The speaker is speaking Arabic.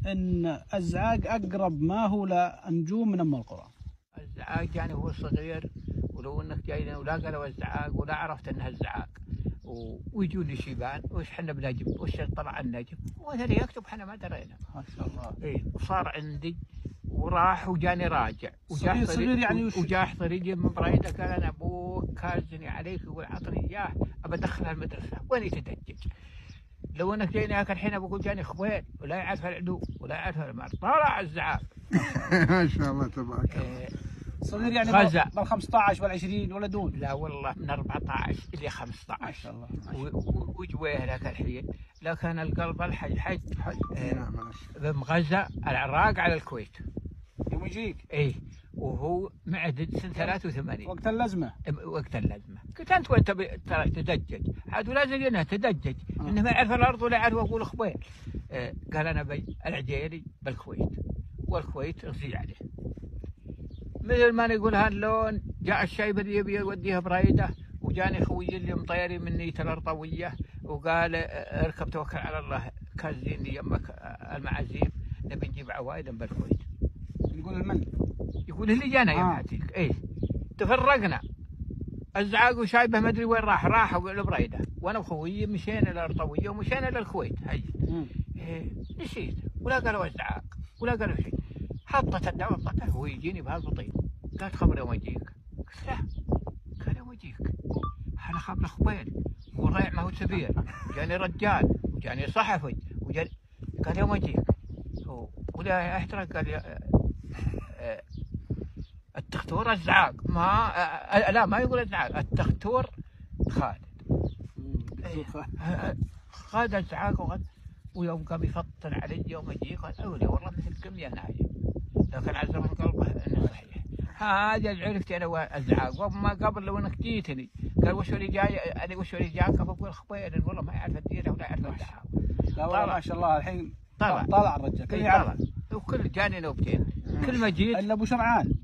ان الزعاق اقرب ما هو لنجوم من ام القرى. الزعاق يعني هو صغير، ولو انك جاينا ولا قالوا الزعاق ولا عرفت انها الزعاق ويجون لي شيبان وش حنا بنجم وش طلع النجم وهذا يكتب حنا ما درينا. ما شاء الله. اي وصار عندي وراح وجاني راجع صغير يعني وجاح طريقي من بريده قال انا ابوك كازني عليك يقول اعطني اياه ابى ادخلها المدرسه وين يتدجج. لو انك جايني هاك الحين بقول جاني خويل ولا يعرف العدو ولا يعرف المرض. طلع الزعاق. ما شاء الله تبارك الله. صغير يعني غزة بال 15 وال 20 ولا دون؟ لا والله من 14 الى 15 ما شاء الله. وجويه لك الحين لكن القلب الحج نعم. بمغزة العراق على الكويت يوم يجيك. ايه وهو معدد سنه 83 وقت اللزمه. وقت اللزمه كنت انت وانت تدجج عاد ولا زينا تدجج انه ما يعرف الارض ولا يعرف اقول اخويل. قال انا بي العجيري بالكويت والكويت رزي عليه مثل ما نقول هاللون. جاء الشايب اللي يبي يوديها بريده وجاني خوي اللي مطيري مني الارطويه وقال اركب توكل على الله كازين لي يمك المعازيم نبي نجيب عوائد بالكويت. يقول المن يقول اللي جانا يا معتيك. ايه تفرقنا الزعاق وشايبه ما ادري وين راحوا البريده وانا وخويي مشينا الارطويه ومشينا للكويت. هي نسيت ولا قالوا الزعاق ولا قالوا شيء. حطت الدواء هو يجيني بهالبطيء قالت خبر يوم اجيك. قلت لا. قال يوم اجيك انا خبر خبيل والريع ما هو سبير جاني رجال وجاني صحفي وجاني. قال يوم اجيك ولا احترق. قال الدكتور الزعاق ما لا ما يقول الزعاق الدكتور خالد. خالد الزعاق ويوم قام يفطن علي يوم اجيك قال اولي والله مثلكم يا نايم لكن عزم قلبه انه صحيح. هذا عرفت انا والزعاق وما قبل لو انك جيتني قال وش اللي جاي انا وش اللي جاك بقول خبير والله ما يعرف الديره ولا يعرف الزعاق. لا والله ما شاء الله الحين طلع الرجال كل يعرف وكل جاني نوبتين كل ما جيت الا ابو شرعان